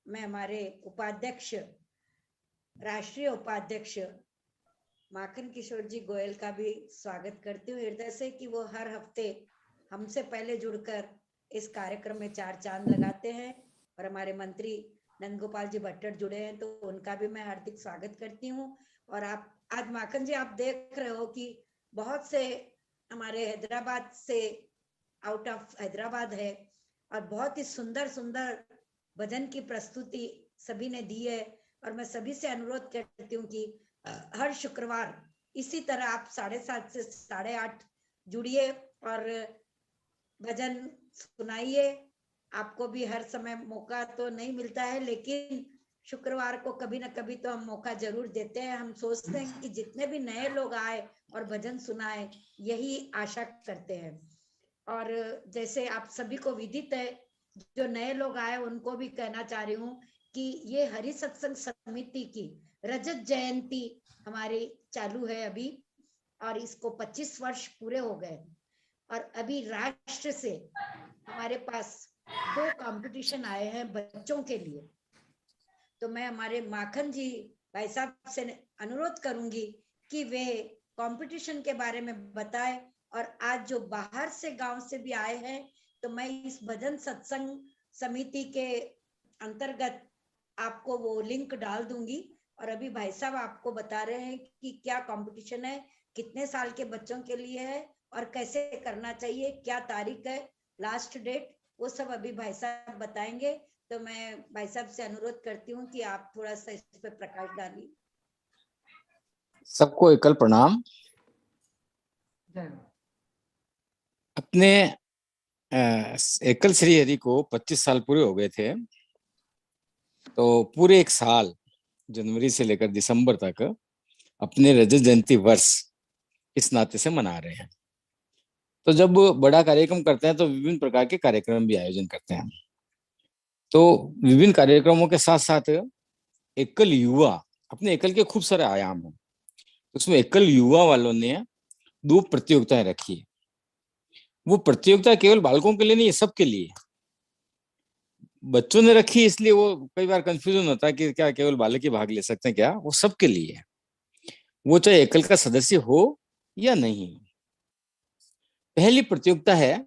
मैं हमारे उपाध्यक्ष, राष्ट्रीय उपाध्यक्ष माखन किशोर जी गोयल का भी स्वागत करती हूँ हृदय से कि वो हर हफ्ते हमसे पहले जुड़कर इस कार्यक्रम में चार चांद लगाते हैं। और हमारे मंत्री नंदगोपाल जी भट्टर जुड़े हैं, तो उनका भी मैं हार्दिक स्वागत करती हूँ। और आप आज माखन जी आप देख रहे हो कि बहुत से हमारे हैदराबाद से, आउट ऑफ हैदराबाद है, और बहुत ही सुंदर सुंदर भजन की प्रस्तुति सभी ने दी है। और मैं सभी से अनुरोध करती हूँ कि हर शुक्रवार इसी तरह आप 7:30 से 8:30 जुड़िए और भजन सुनाइए। आपको भी हर समय मौका तो नहीं मिलता है, लेकिन शुक्रवार को कभी ना कभी तो हम मौका जरूर देते हैं। हम सोचते हैं कि जितने भी नए लोग आए और भजन सुनाए, यही आशा करते हैं। और जैसे आप सभी को विदित है, जो नए लोग आए उनको भी कहना चाह रही हूँ कि ये हरि सत्संग समिति की रजत जयंती हमारी चालू है अभी, और इसको 25 वर्ष पूरे हो गए। और अभी राष्ट्र से हमारे पास 2 कंपटीशन आए हैं बच्चों के लिए। तो मैं हमारे माखन जी भाई साहब से अनुरोध करूंगी कि वे कंपटीशन के बारे में बताएं। और आज जो बाहर से गांव से भी आए हैं, तो मैं इस भजन सत्संग समिति के अंतर्गत आपको वो लिंक डाल दूंगी। और अभी भाई साहब आपको बता रहे हैं कि क्या कंपटीशन है, कितने साल के बच्चों के लिए है और कैसे करना चाहिए, क्या तारीख है, लास्ट डेट, वो सब अभी भाई साहब बताएंगे। तो मैं भाई साहब से अनुरोध करती हूँ कि आप थोड़ा सा इस पे प्रकाश डालिए। सबको एकल प्रणाम। अपने एकल श्री हरि को 25 साल पूरे हो गए थे, तो पूरे एक साल जनवरी से लेकर दिसंबर तक अपने रजत जयंती वर्ष इस नाते से मना रहे हैं। तो जब बड़ा कार्यक्रम करते हैं तो विभिन्न प्रकार के कार्यक्रम भी आयोजन करते हैं। तो विभिन्न कार्यक्रमों के साथ साथ एकल युवा, अपने एकल के खूब सारे आयाम हैं, उसमें एकल युवा वालों ने 2 प्रतियोगिताएं रखी है। वो प्रतियोगिता केवल बालकों के लिए नहीं है, सबके लिए। बच्चों ने रखी इसलिए वो कई बार कंफ्यूजन होता है कि क्या केवल बालक ही भाग ले सकते हैं, क्या वो सबके लिए है, वो चाहे एकल का सदस्य हो या नहीं। पहली प्रतियोगिता है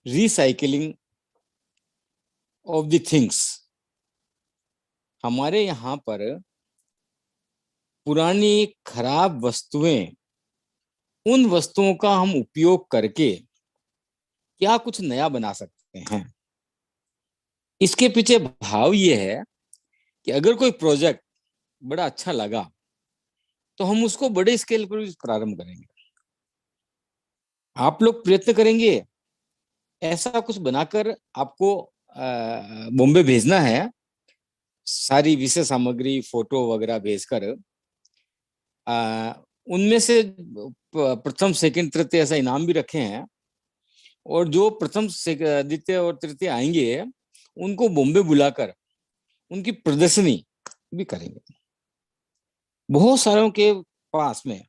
रिसाइकलिंग ऑफ द थिंग्स। हमारे यहाँ पर पुरानी खराब वस्तुएं, उन वस्तुओं का हम उपयोग करके क्या कुछ नया बना सकते हैं। इसके पीछे भाव ये है कि अगर कोई प्रोजेक्ट बड़ा अच्छा लगा तो हम उसको बड़े स्केल पर प्रारंभ करेंगे। आप लोग प्रयत्न करेंगे ऐसा कुछ बनाकर आपको बॉम्बे भेजना है, सारी विषय सामग्री फोटो वगैरह भेजकर उनमें से प्रथम सेकंड तृतीय ऐसा इनाम भी रखे हैं। और जो प्रथम द्वितीय और तृतीय आएंगे उनको बॉम्बे बुलाकर उनकी प्रदर्शनी भी करेंगे। बहुत सारों के पास में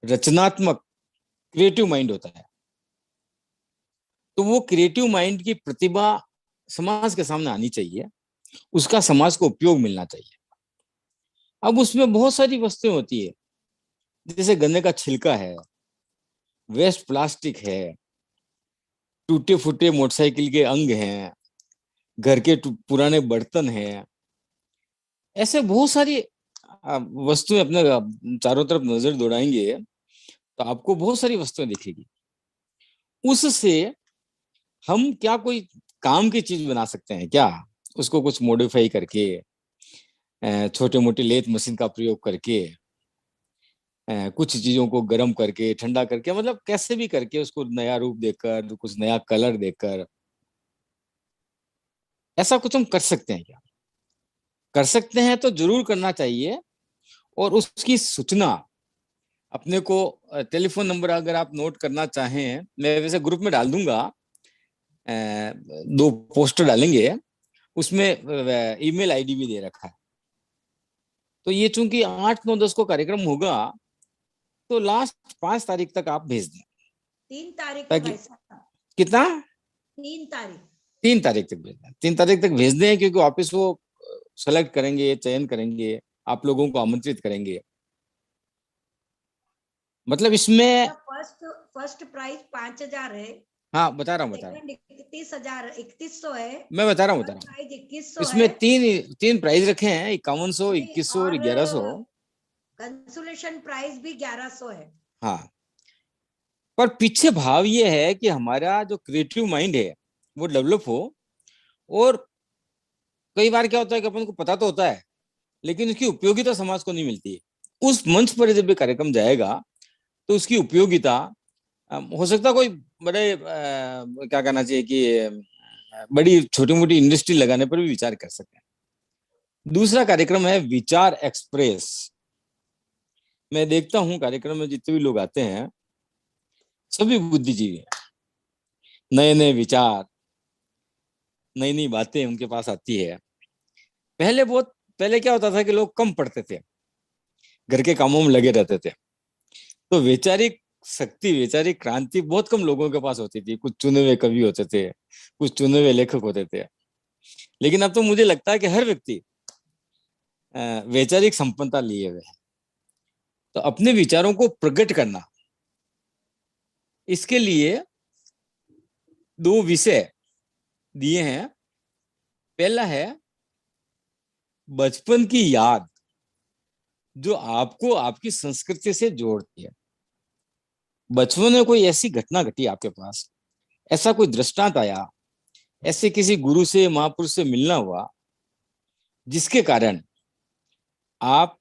रचनात्मक क्रिएटिव माइंड होता है, तो वो क्रिएटिव माइंड की प्रतिभा समाज के सामने आनी चाहिए, उसका समाज को उपयोग मिलना चाहिए। अब उसमें बहुत सारी वस्तुएं होती है, जैसे गन्ने का छिलका है, वेस्ट प्लास्टिक है, टूटे फूटे मोटरसाइकिल के अंग हैं, घर के पुराने बर्तन हैं। ऐसे बहुत सारी वस्तुएं अपने चारों तरफ नजर दौड़ाएंगे तो आपको बहुत सारी वस्तुएं दिखेगी। उससे हम क्या कोई काम की चीज बना सकते हैं क्या, उसको कुछ मॉडिफाई करके, छोटे मोटे लेथ मशीन का प्रयोग करके, कुछ चीजों को गर्म करके ठंडा करके, मतलब कैसे भी करके उसको नया रूप देकर, कुछ नया कलर देकर, ऐसा कुछ हम कर सकते हैं क्या? कर सकते हैं तो जरूर करना चाहिए। और उसकी सूचना अपने को, टेलीफोन नंबर अगर आप नोट करना चाहें, मैं वैसे ग्रुप में डाल दूंगा, 2 पोस्टर डालेंगे, उसमें ईमेल आईडी भी दे रखा है। तो ये चूंकि 8, 9, 10 को कार्यक्रम होगा, तो लास्ट 5 तारीख तक आप भेज दें। 3 तारीख को भाई साहब। कितना? 3 तारीख। 3 तारीख तक भेजना है, 3 तारीख तक भेजने हैं, क्योंकि वापस वो सेलेक्ट करेंगे, चयन करेंगे, आप लोगों को आमंत्रित करेंगे। मतलब इसमें फर्स्ट फर्स्ट प्राइज 5,000 है, हाँ बता रहा हूँ सेकंड 31,000, 3100 है, मैं बता रहा थर्ड हूँ प्राइज 2100 इसमें है। तीन प्राइज रखे हैं, 5100, नहीं, 2100 और और 1100। कंसोलेशन प्राइज भी 1100 है। हाँ, पर पीछे भाव ये है कि हमारा जो क्रिएटिव माइंड है वो डेवलप हो। और कई बार क्या होता है कि अपन को पता तो होता है, लेकिन उसकी उपयोगिता समाज को नहीं मिलती है। उस मंच पर जब ये कार्यक्रम जाएगा तो उसकी उपयोगिता हो सकता कोई बड़े क्या कहना चाहिए कि बड़ी छोटी मोटी इंडस्ट्री लगाने पर भी विचार कर सकते हैं। दूसरा कार्यक्रम है विचार एक्सप्रेस। मैं देखता हूं कार्यक्रम में जितने भी लोग आते हैं सभी बुद्धिजीवी हैं, नए नए विचार, नई नई बातें उनके पास आती है। पहले क्या होता था कि लोग कम पढ़ते थे, घर के कामों में लगे रहते थे, तो वैचारिक शक्ति, वैचारिक क्रांति बहुत कम लोगों के पास होती थी। कुछ चुने हुए कवि होते थे, कुछ चुने हुए लेखक होते थे। लेकिन अब तो मुझे लगता है कि हर व्यक्ति वैचारिक संपन्नता लिए हुए है। तो अपने विचारों को प्रकट करना, इसके लिए 2 विषय दिए हैं। पहला है बचपन की याद, जो आपको आपकी संस्कृति से जोड़ती है। बचपन में कोई ऐसी घटना घटी आपके पास, ऐसा कोई दृष्टांत आया, ऐसे किसी गुरु से, महापुरुष से मिलना हुआ, जिसके कारण आप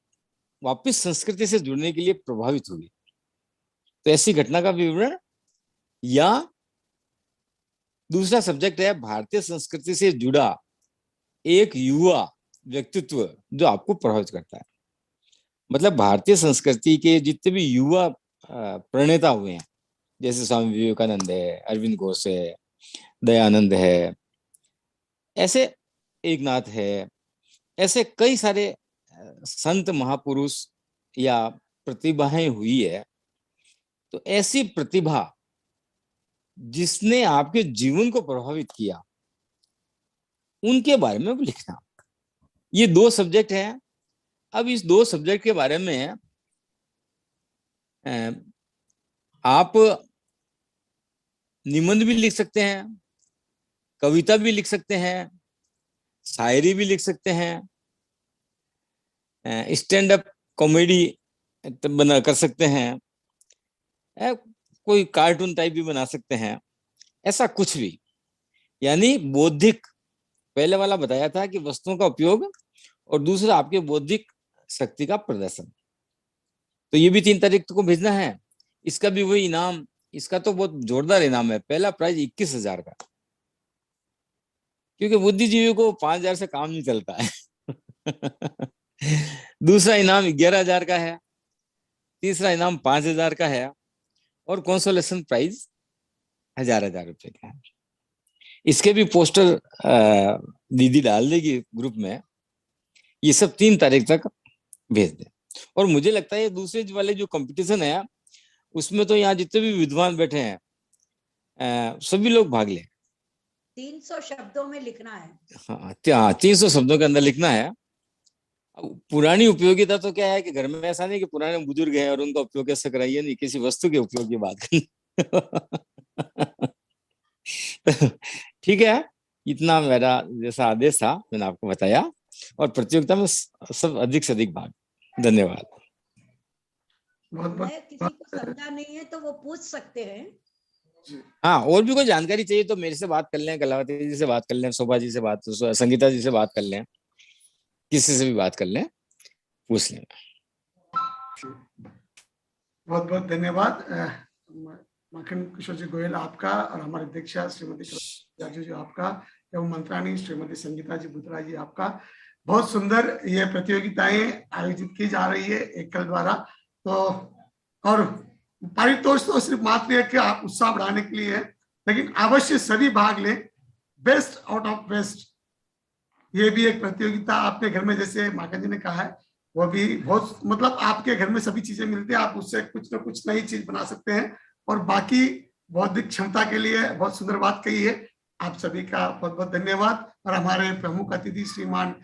वापस संस्कृति से जुड़ने के लिए प्रभावित हुए। तो ऐसी घटना का विवरण। या दूसरा सब्जेक्ट है भारतीय संस्कृति से जुड़ा एक युवा व्यक्तित्व जो आपको प्रभावित करता है। मतलब भारतीय संस्कृति के जितने भी युवा प्रणेता हुए हैं, जैसे स्वामी विवेकानंद है, अरविंद घोष है, दयानंद है, ऐसे एकनाथ है, ऐसे कई सारे संत महापुरुष या प्रतिभाएं हुई है। तो ऐसी प्रतिभा जिसने आपके जीवन को प्रभावित किया, उनके बारे में लिखना। ये 2 सब्जेक्ट हैं। अब इस 2 सब्जेक्ट के बारे में आप निबंध भी लिख सकते हैं, कविता भी लिख सकते हैं, शायरी भी लिख सकते हैं, स्टैंड अप कॉमेडी बना कर सकते हैं, कोई कार्टून टाइप भी बना सकते हैं, ऐसा कुछ भी। यानी बौद्धिक, पहले वाला बताया था कि वस्तुओं का उपयोग, और दूसरा आपके बौद्धिक शक्ति का प्रदर्शन। तो ये भी 3 तारीख को भेजना है। इसका भी वही इनाम, इसका तो बहुत जोरदार इनाम है। पहला प्राइज 21,000 का, क्योंकि बुद्धिजीवी को 5,000 से काम नहीं चलता है। दूसरा इनाम 11,000 का है, तीसरा इनाम 5,000 का है, और कंसोलेशन प्राइज 1,000 रुपए का है। इसके भी पोस्टर दीदी डाल देगी ग्रुप में। ये सब 3 तारीख तक भेज दे। और मुझे लगता है दूसरे वाले जो कंपटीशन है उसमें तो यहाँ जितने भी विद्वान बैठे हैं सभी लोग भाग ले। 300 शब्दों में लिखना है। हाँ, 300 शब्दों के अंदर लिखना है। पुरानी उपयोगिता तो क्या है कि घर में ऐसा नहीं कि पुराने बुजुर्ग हैं और उनका उपयोग कैसे कराइए, नहीं, किसी वस्तु के उपयोग की बात करनी। ठीक है, इतना मेरा जैसा आदेश था मैंने आपको बताया, और प्रतियोगिता में सब अधिक से अधिक भाग। धन्यवाद। किसी को समझा नहीं है तो वो पूछ सकते हैं। हाँ, और भी कोई जानकारी चाहिए तो मेरे से बात कर लें, कलावती जी से बात कर लें, शोभा जी से बात, संगीता जी से बात कर लें, किसी से भी बात कर लें, पूछ लें। बहुत बहुत धन्यवाद माखन किशोर जी गोयल आपका, और हमारे अध्यक्षा श्रीमती जी आपका, एवं मंत्राणी श्रीमती संगीता जी बुतरा जी आपका। बहुत सुंदर ये प्रतियोगिताएं आयोजित की जा रही है एकल द्वारा। तो और पारितोष तो सिर्फ मात्र एक उत्साह बढ़ाने के लिए है, लेकिन अवश्य सभी भाग लें। बेस्ट आउट ऑफ बेस्ट, ये भी एक प्रतियोगिता आपके घर में, जैसे माखन जी ने कहा है, वो भी बहुत, मतलब आपके घर में सभी चीजें मिलती है, आप उससे कुछ ना कुछ नई चीज बना सकते हैं। और बाकी बौद्धिक क्षमता के लिए बहुत सुंदर बात कही है आप सभी का बहुत बहुत धन्यवाद। और हमारे प्रमुख अतिथि श्रीमान